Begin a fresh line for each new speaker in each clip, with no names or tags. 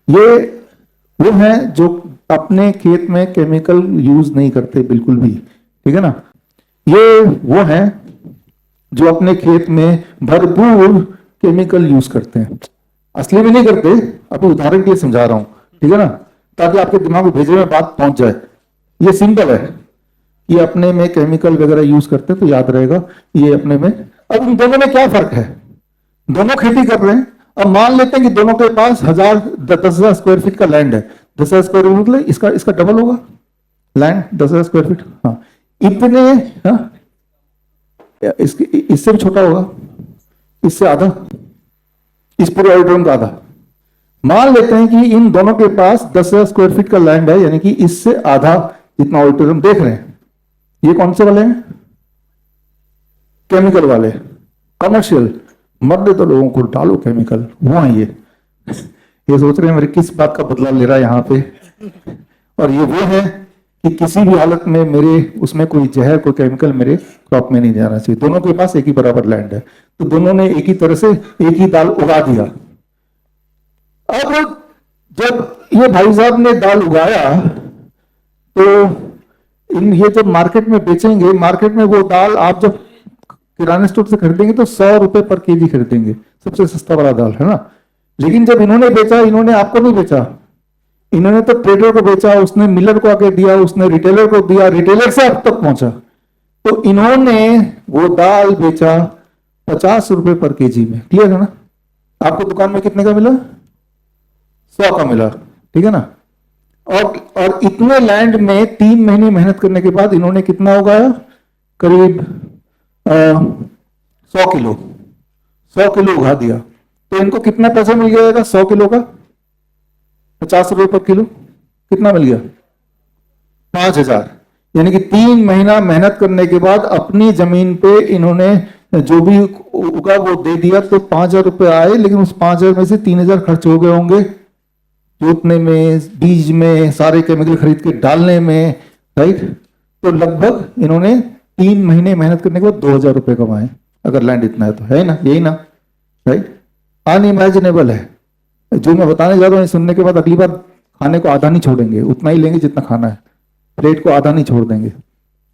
ये वो हैं जो अपने खेत में केमिकल यूज नहीं करते बिल्कुल भी, ठीक है ना। ये वो हैं जो अपने खेत में भरपूर केमिकल यूज करते हैं। असली में नहीं करते, अभी उदाहरण के लिए समझा रहा हूं, ठीक है ना, ताकि आपके दिमाग में भेजे में बात पहुंच जाए। ये सिंपल है, ये अपने में केमिकल वगैरह यूज करते हैं तो याद रहेगा ये अपने में। अब इन दोनों में क्या फर्क है? दोनों खेती कर रहे हैं। अब मान लेते हैं कि दोनों के पास 10,000 स्क्वायर फीट का लैंड है। 10,000 स्क्वायर फीट मतलब इसका इसका डबल होगा लैंड, 10,000 स्क्वायर फीट। हाँ, इतने, हाँ, इसके इससे भी छोटा होगा, इससे आधा, इस पूरे ऑडिटोरियम का आधा। मान लेते हैं कि इन दोनों के पास 10,000 स्क्वायर फीट का लैंड है, यानी कि इससे आधा जितना ऑडिटोरियम देख रहे हैं। ये कौन से वाले हैं? केमिकल वाले, कमर्शियल। मत दे तो लोगों को डालो केमिकल, वो है ये सोच रहे हैं मेरे किस बात का बदला ले रहा है यहां पे। और ये वो है कि किसी भी हालत में मेरे उसमें कोई जहर, कोई केमिकल मेरे क्रॉप में नहीं जाना चाहिए। दोनों के पास एक ही बराबर लैंड है, तो दोनों ने एक ही तरह से एक ही दाल उगा दिया। अब जब ये भाई साहब ने दाल उगाया तो ये जब मार्केट में बेचेंगे, मार्केट में वो दाल आप जब किराना स्टोर से खरीदेंगे तो 100 रुपए पर केजी खरीदेंगे, सबसे सस्ता वाला दाल, है ना। लेकिन जब इन्होंने बेचा, इन्होंने आपको नहीं बेचा, इन्होंने तो ट्रेडर को बेचा, उसने मिलर को आके दिया, उसने रिटेलर को दिया, रिटेलर से अब तक पहुंचा। तो इन्होंने वो दाल बेचा 50 रुपए पर केजी में। क्लियर है ना? आपको दुकान में कितने का मिला? 100 का मिला, ठीक है ना। और इतने लैंड में 3 महीने मेहनत करने के बाद इन्होंने कितना उगाया? करीब 100 किलो, 100 किलो उगा दिया। तो इनको कितना पैसा मिल जाएगा 100 किलो का? 50 रुपए पर किलो। कितना मिल गया? 5,000। यानी कि 3 महीना मेहनत करने के बाद अपनी जमीन पे इन्होंने जो भी उगा वो दे दिया, तो 5,000 रुपए आए। लेकिन उस 5,000 में से 3,000 खर्च हो गए होंगे जोतने में, बीज में, सारे केमिकल खरीद के डालने में, राइट। तो लगभग इन्होंने 3 महीने मेहनत करने के बाद 2,000 रुपए कमाए, अगर लैंड इतना है तो, है ना, यही ना, राइट। अनइमेजिनेबल है। जो मैं बताने जा रहा हूं सुनने के बाद अगली बार खाने को आधा नहीं छोड़ेंगे, उतना ही लेंगे जितना खाना है, प्लेट को आधा नहीं छोड़ देंगे।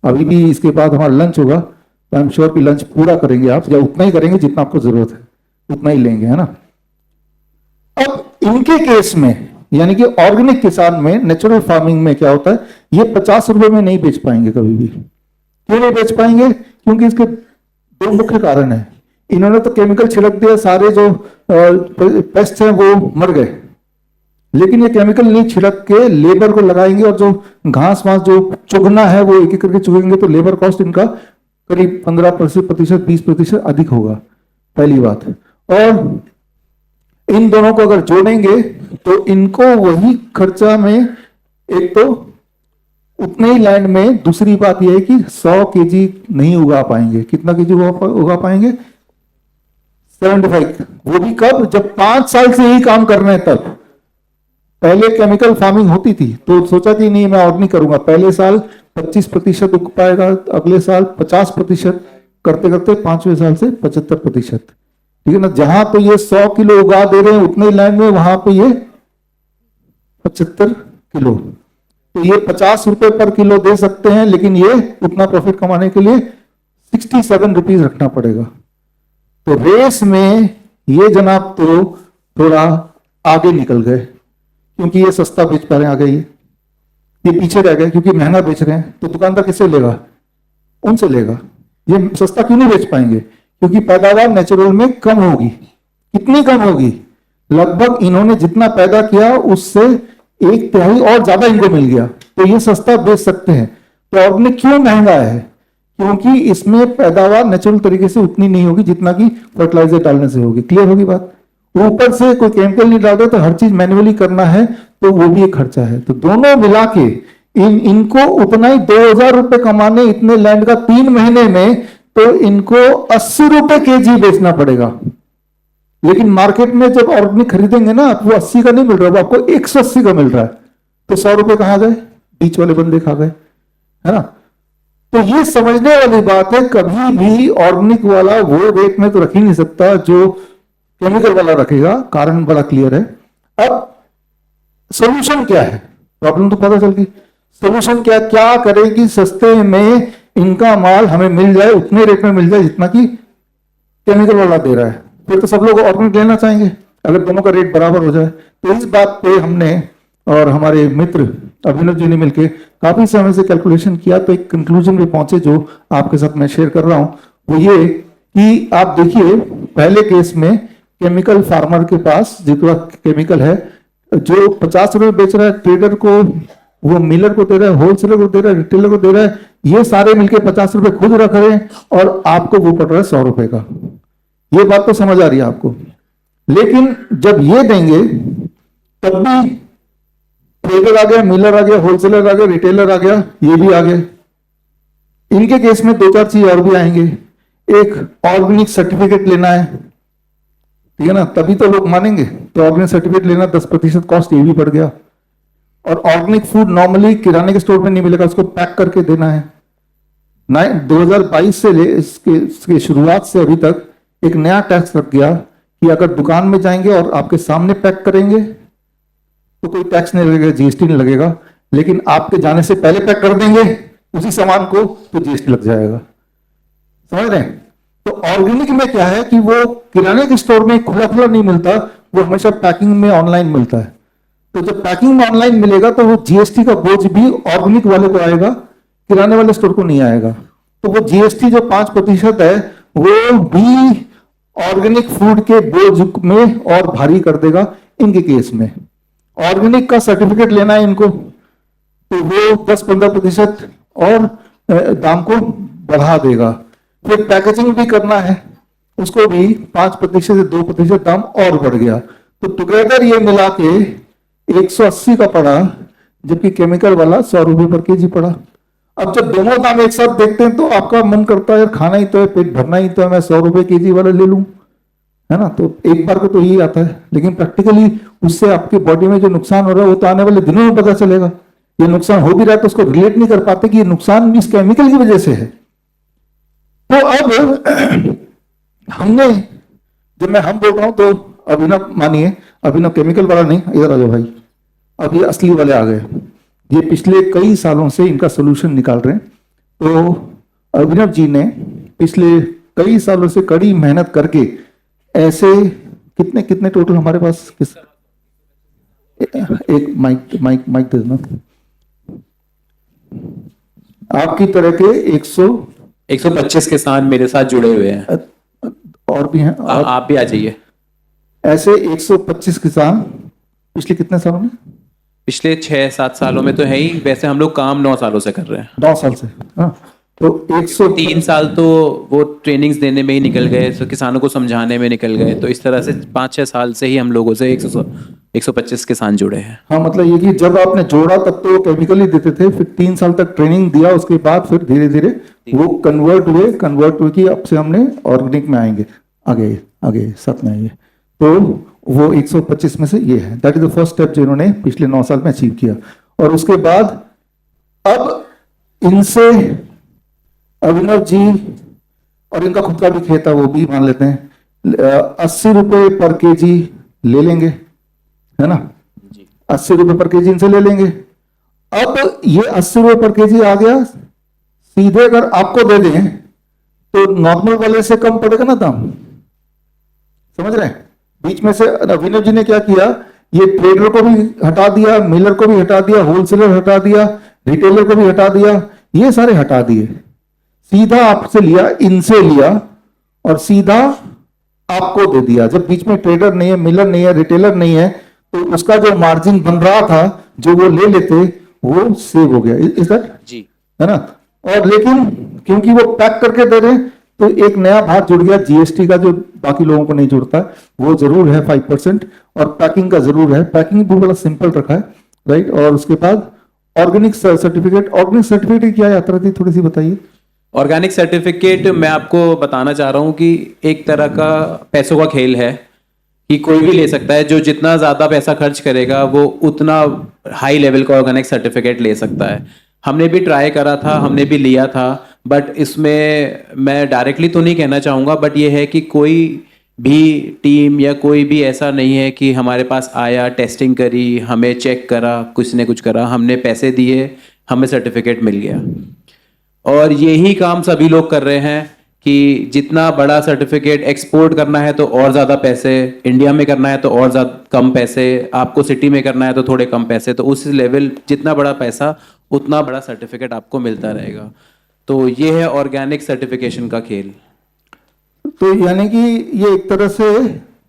अभी भी इसके बाद हमारा लंच होगा तो आई एम श्योर कि लंच पूरा करेंगे आप, या उतना ही करेंगे जितना आपको जरूरत है, उतना ही लेंगे, है ना। अब इनके केस में, यानी कि ऑर्गेनिक किसान में, नेचुरल फार्मिंग में क्या होता है, ये 50 रुपए में नहीं बेच पाएंगे कभी भी। क्यों नहीं बेच पाएंगे? क्योंकि इसके 2 मुख्य कारण है। इन्होंने तो केमिकल छिड़क दिया, सारे जो पेस्ट हैं वो मर गए। लेकिन ये केमिकल नहीं छिड़क के लेबर को लगाएंगे, और जो घास वास जो चुगना है वो एक एक करके चुगेंगे, तो लेबर कॉस्ट इनका करीब 15%, 20% अधिक होगा, पहली बात। और इन दोनों को अगर जोड़ेंगे तो इनको वही खर्चा में, एक तो उतने ही लैंड में, दूसरी बात यह है कि 100 केजी नहीं उगा पाएंगे। कितना केजी उगा पाएंगे? 75। वो भी कब? जब 5 साल से यही काम कर रहे हैं तब। पहले केमिकल फार्मिंग होती थी तो सोचा कि नहीं मैं और नहीं करूंगा, पहले साल 25% उग पाएगा, अगले साल 50%, करते करते 5वें साल से 75%, ठीक है ना। जहां पे ये 100 किलो उगा दे रहे हैं उतने लैंड में, वहां पे ये 75 किलो। तो ये 50 रुपए पर किलो दे सकते हैं, लेकिन ये उतना प्रॉफिट कमाने के लिए 67 रुपीज रखना पड़ेगा। तो रेस में ये जनाब तो थोड़ा आगे निकल गए, क्योंकि ये सस्ता बेच पा रहे हैं, आ गए ये पीछे रह गए क्योंकि महंगा बेच रहे हैं। तो दुकानदार किससे लेगा? उनसे लेगा। ये सस्ता क्यों नहीं बेच पाएंगे? क्योंकि पैदावार नेचुरल में कम होगी। कितनी कम होगी? लगभग इन्होंने जितना पैदा किया उससे 1/3 और ज्यादा इनको मिल गया, तो ये सस्ता बेच सकते हैं। तो ऑर्गेनिक क्यों महंगा है? क्योंकि इसमें पैदावार नेचुरल तरीके से उतनी नहीं होगी जितना कि फर्टिलाइजर डालने से होगी। क्लियर होगी बात? ऊपर से कोई केमिकल नहीं डाल रहे तो हर चीज मैन्युअली करना है, तो वो भी एक खर्चा है। तो दोनों मिला के इनको उतना ही 2,000 रुपए कमाने इतने लैंड का 3 महीने में, तो इनको 80 रुपए केजी बेचना पड़ेगा। लेकिन मार्केट में जब ऑर्गेनिक खरीदेंगे ना, वो 80 का नहीं मिल रहा, वो आपको 180 का मिल रहा है। तो 100 रुपए कहां गए? बीच वाले बंदे खा गए, है ना। तो ये समझने वाली बात है, कभी भी ऑर्गेनिक वाला वो रेट में तो रख ही नहीं सकता जो केमिकल वाला रखेगा। कारण बड़ा क्लियर है। अब सोल्यूशन क्या है? प्रॉब्लम तो पता चल गई, सोल्यूशन क्या क्या करें कि सस्ते में इनका माल हमें मिल जाए, उतने रेट में मिल जाए जितना कि केमिकल वाला दे रहा है। फिर तो सब लोग ऑर्गेनिक लेना चाहेंगे अगर दोनों का रेट बराबर हो जाए। तो इस बात पे हमने और हमारे मित्र अभिनव जी ने मिलकर काफी समय से कैलकुलेशन किया, तो एक कंक्लूजन पे पहुंचे जो आपके साथ मैं शेयर कर रहा हूं। वो ये कि आप देखिए, पहले केस में केमिकल फार्मर के पास जितना केमिकल है, जो 50 रुपए बेच रहा है ट्रेडर को, वो मिलर को दे रहा है, होलसेलर को दे रहा है, रिटेलर को दे रहा है, ये सारे मिलके 50 रुपए खुद रख रहे हैं और आपको वो पड़ रहा है 100 रुपए का। ये बात तो समझ आ रही है आपको। लेकिन जब ये देंगे तब भी ट्रेडर आ गया, मिलर आ गया, होलसेलर आ गया, रिटेलर आ गया, ये भी आ गए। इनके केस में 2-4 चीज और भी आएंगे। एक, ऑर्गेनिक सर्टिफिकेट लेना है, ठीक है ना, तभी तो लोग मानेंगे। तो ऑर्गेनिक सर्टिफिकेट लेना 10% कॉस्ट ये भी बढ़ गया। और ऑर्गेनिक फूड नॉर्मली किराने के स्टोर में नहीं मिलेगा, उसको पैक करके देना है। 2022 से ले इसके शुरुआत से अभी तक एक नया टैक्स लग गया कि अगर दुकान में जाएंगे और आपके सामने पैक करेंगे तो कोई टैक्स नहीं लगेगा, जीएसटी नहीं लगेगा। लेकिन आपके जाने से पहले पैक कर देंगे उसी सामान को तो जीएसटी लग जाएगा। समझ रहे हैं? तो ऑर्गेनिक में क्या है कि वो किराने के स्टोर में खुला खुला नहीं मिलता, वो हमेशा पैकिंग में ऑनलाइन मिलता है। तो जब पैकिंग में ऑनलाइन मिलेगा तो वो जीएसटी का बोझ भी ऑर्गेनिक वाले को आएगा, किराने वाले स्टोर को नहीं आएगा। तो वो जीएसटी जो 5% है वो भी ऑर्गेनिक फूड के बोझ में और भारी कर देगा इनके केस में। ऑर्गेनिक का सर्टिफिकेट लेना है इनको तो वो 10-15% और दाम को बढ़ा देगा। फिर पैकेजिंग भी करना है, उसको भी 5% से 2% दाम और बढ़ गया। तो टुगेदर ये मिला के 180 का पड़ा, जबकि केमिकल वाला 100 रुपए पर केजी पड़ा। अब जब दोनों दाम एक साथ देखते हैं तो आपका मन करता है यार खाना ही तो है, पेट भरना ही तो है, मैं 100 रुपए केजी वाला ले लूं, है ना। तो एक बार को तो यही आता है, लेकिन प्रैक्टिकली उससे आपकी बॉडी में जो नुकसान हो रहा है वो तो आने वाले दिनों में पता चलेगा। ये नुकसान हो भी रहा है तो उसको रिलेट नहीं कर पाते कि ये नुकसान भी इस केमिकल की वजह से है। तो अब हमने, जब मैं हम बोल रहा हूं तो अभिनव मानिए, अभिनव केमिकल वाला नहीं, इधर आ जाओ भाई, अब ये असली वाले आ गए। ये पिछले कई सालों से इनका सोल्यूशन निकाल रहे हैं। तो अभिनव जी ने पिछले कई सालों से कड़ी मेहनत करके ऐसे कितने कितने टोटल हमारे पास एक माइक दे देना। आपकी तरह के
125 किसान मेरे साथ जुड़े हुए हैं।
और भी हैं, और
आप भी आ जाइए।
ऐसे 125 किसान पिछले कितने सालों में?
पिछले 6-7 सालों में तो है ही, वैसे हम लोग काम 9 सालों से कर रहे हैं।
9 साल से, हाँ। तो
3 साल तो वो ट्रेनिंग्स देने में ही निकल गए, तो किसानों को समझाने में निकल गए। तो इस तरह से 5-6 साल से ही हम लोगों से 125 किसान जुड़े हैं।
हाँ, मतलब ये कि जब आपने जोड़ा तब तो केमिकल ही देते थे, फिर 3 साल तक ट्रेनिंग दिया, उसके बाद फिर धीरे धीरे वो कन्वर्ट हुए कि अब से हमने ऑर्गेनिक में आएंगे, आगे साथ में आएंगे। तो वो 125 में से ये है, that is the first step जो इन्होंने पिछले 9 साल में अचीव किया। और उसके बाद अब इनसे अभिनव जी, और इनका खुद का भी खेत है वो भी मान लेते हैं, 80 रुपए पर केजी ले लेंगे, है ना। 80 रुपए पर केजी इनसे ले लेंगे। अब ये 80 रुपए पर केजी आ गया, सीधे अगर आपको दे दें तो नॉर्मल वाले से कम पड़ेगा ना दाम, समझ रहे हैं। बीच में से अभिनव जी ने क्या किया, ये ट्रेडर को भी हटा दिया, मिलर को भी हटा दिया, होलसेलर हटा दिया, रिटेलर को भी हटा दिया, ये सारे हटा दिए, सीधा आपसे लिया, इनसे लिया और सीधा आपको दे दिया। जब बीच में ट्रेडर नहीं है, मिलर नहीं है, रिटेलर नहीं है, तो उसका जो मार्जिन बन रहा था जो वो ले लेते वो सेव हो गया। इस दैट
जी,
है ना। और लेकिन क्योंकि वो पैक करके दे रहे हैं तो एक नया भाग जुड़ गया जीएसटी का, जो बाकी लोगों को नहीं जुड़ता, वो जरूर है 5%, और पैकिंग का जरूर है। पैकिंग भी बड़ा सिंपल रखा है, राइट। और उसके बाद ऑर्गेनिक सर्टिफिकेट की क्या यात्रा थी, थोड़ी सी बताइए।
ऑर्गेनिक सर्टिफिकेट मैं आपको बताना चाह रहा हूँ कि एक तरह का पैसों का खेल है कि कोई भी ले सकता है। जो जितना ज़्यादा पैसा खर्च करेगा वो उतना हाई लेवल का ऑर्गेनिक सर्टिफिकेट ले सकता है। हमने भी ट्राई करा था, हमने भी लिया था, बट इसमें मैं डायरेक्टली तो नहीं कहना चाहूँगा, बट ये है कि कोई भी टीम या कोई भी ऐसा नहीं है कि हमारे पास आया, टेस्टिंग करी, हमें चेक करा, कुछ ने कुछ करा, हमने पैसे दिए, हमें सर्टिफिकेट मिल गया। और यही काम सभी लोग कर रहे हैं कि जितना बड़ा सर्टिफिकेट एक्सपोर्ट करना है तो और ज़्यादा पैसे, इंडिया में करना है तो और ज़्यादा कम पैसे, आपको सिटी में करना है तो थोड़े कम पैसे, तो उस लेवल जितना बड़ा पैसा उतना बड़ा सर्टिफिकेट आपको मिलता रहेगा। तो ये है ऑर्गेनिक सर्टिफिकेशन का खेल।
तो यानी कि ये एक तरह से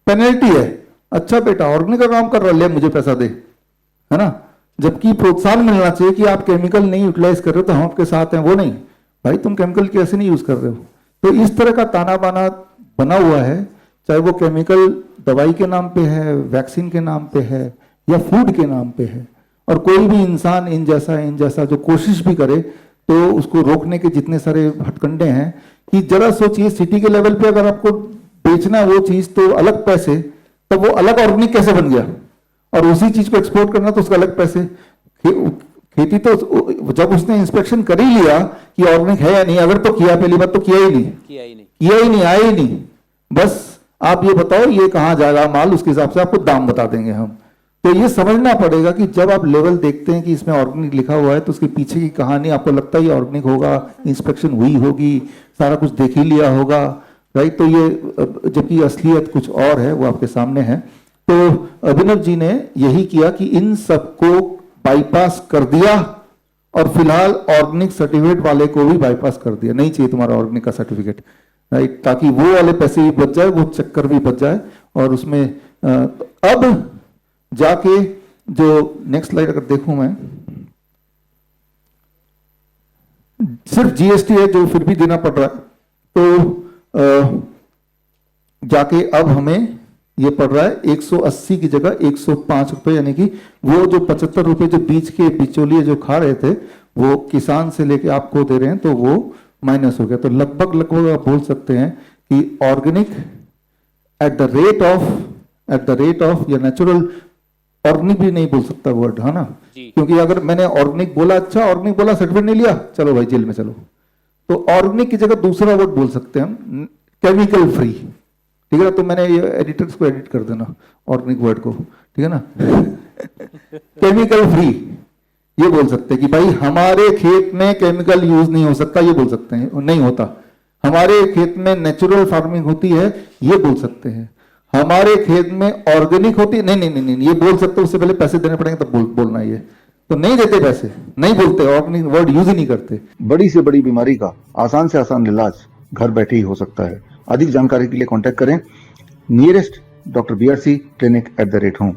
पेनल्टी है, अच्छा बेटा ऑर्गेनिक का काम कर रहा ले मुझे पैसा दे, है ना। जबकि प्रोत्साहन मिलना चाहिए कि आप केमिकल नहीं यूटिलाइज कर रहे हो तो हम आपके साथ हैं, वो नहीं, भाई तुम केमिकल कैसे नहीं यूज कर रहे हो। तो इस तरह का ताना बाना बना हुआ है, चाहे वो केमिकल दवाई के नाम पे है, वैक्सीन के नाम पे है या फूड के नाम पे है। और कोई भी इंसान इन जैसा जो कोशिश भी करे तो उसको रोकने के जितने सारे हथकंडे हैं कि जरा सोचिए सिटी के लेवल पे अगर आपको बेचना है वो चीज तो अलग पैसे, तब वो अलग ऑर्गेनिक कैसे बन गया, और उसी चीज को एक्सपोर्ट करना तो उसका अलग पैसे। खेती तो जब उसने इंस्पेक्शन कर ही लिया कि ऑर्गेनिक है या नहीं, अगर तो किया पहली बात तो किया ही नहीं, आया ही नहीं, बस आप ये बताओ ये कहाँ जाएगा माल, उसके हिसाब से आपको दाम बता देंगे हम। तो ये समझना पड़ेगा कि जब आप लेवल देखते हैं कि इसमें ऑर्गेनिक लिखा हुआ है तो उसके पीछे की कहानी आपको लगता है ये ऑर्गेनिक होगा, इंस्पेक्शन हुई होगी, सारा कुछ देख ही लिया होगा, राइट। तो ये जबकि असलियत कुछ और है, वो आपके सामने है। तो अभिनव जी ने यही किया कि इन सबको बाईपास कर दिया और फिलहाल ऑर्गेनिक सर्टिफिकेट वाले को भी बाईपास कर दिया, नहीं चाहिए तुम्हारा ऑर्गेनिक का सर्टिफिकेट, राइट, ताकि वो वाले पैसे भी बच जाए, वो चक्कर भी बच जाए। और उसमें अब जाके जो नेक्स्ट स्लाइड अगर देखूं मैं, सिर्फ जीएसटी है जो फिर भी देना पड़ रहा है, तो जाके अब हमें ये पड़ रहा है 180 की जगह 105 रुपए, यानी कि वो जो 75 रुपए जो बीच के बिचौलिए जो खा रहे थे वो किसान से लेके आपको दे रहे हैं, तो वो माइनस हो गया। तो लगभग आप बोल सकते हैं कि organic at the rate of या नेचुरल, ऑर्गेनिक भी नहीं बोल सकता वर्ड, है ना, क्योंकि अगर मैंने ऑर्गेनिक बोला, अच्छा ऑर्गेनिक बोला, सर्टिफिकेट नहीं लिया, चलो भाई जेल में चलो, तो ऑर्गेनिक की जगह दूसरा वर्ड बोल सकते हैं हम, केमिकल फ्री, ठीक है ना। तो मैंने ये एडिटर्स को एडिट कर देना ऑर्गेनिक वर्ड को, ठीक है ना केमिकल फ्री ये बोल सकते हैं कि भाई हमारे खेत में केमिकल यूज नहीं हो सकता, ये बोल सकते हैं, नहीं होता। हमारे खेत में नेचुरल फार्मिंग होती है, ये बोल सकते हैं। हमारे खेत में ऑर्गेनिक होती है, नहीं, ये बोल सकते, उससे पहले पैसे देने पड़ेंगे तब बोलना ये, तो नहीं देते पैसे, नहीं बोलते, ऑर्गेनिक वर्ड यूज ही नहीं करते।
बड़ी से बड़ी बीमारी का आसान से आसान इलाज घर बैठे ही हो सकता है। अधिक जानकारी के लिए कांटेक्ट करें nearest doctor BRC clinic @home।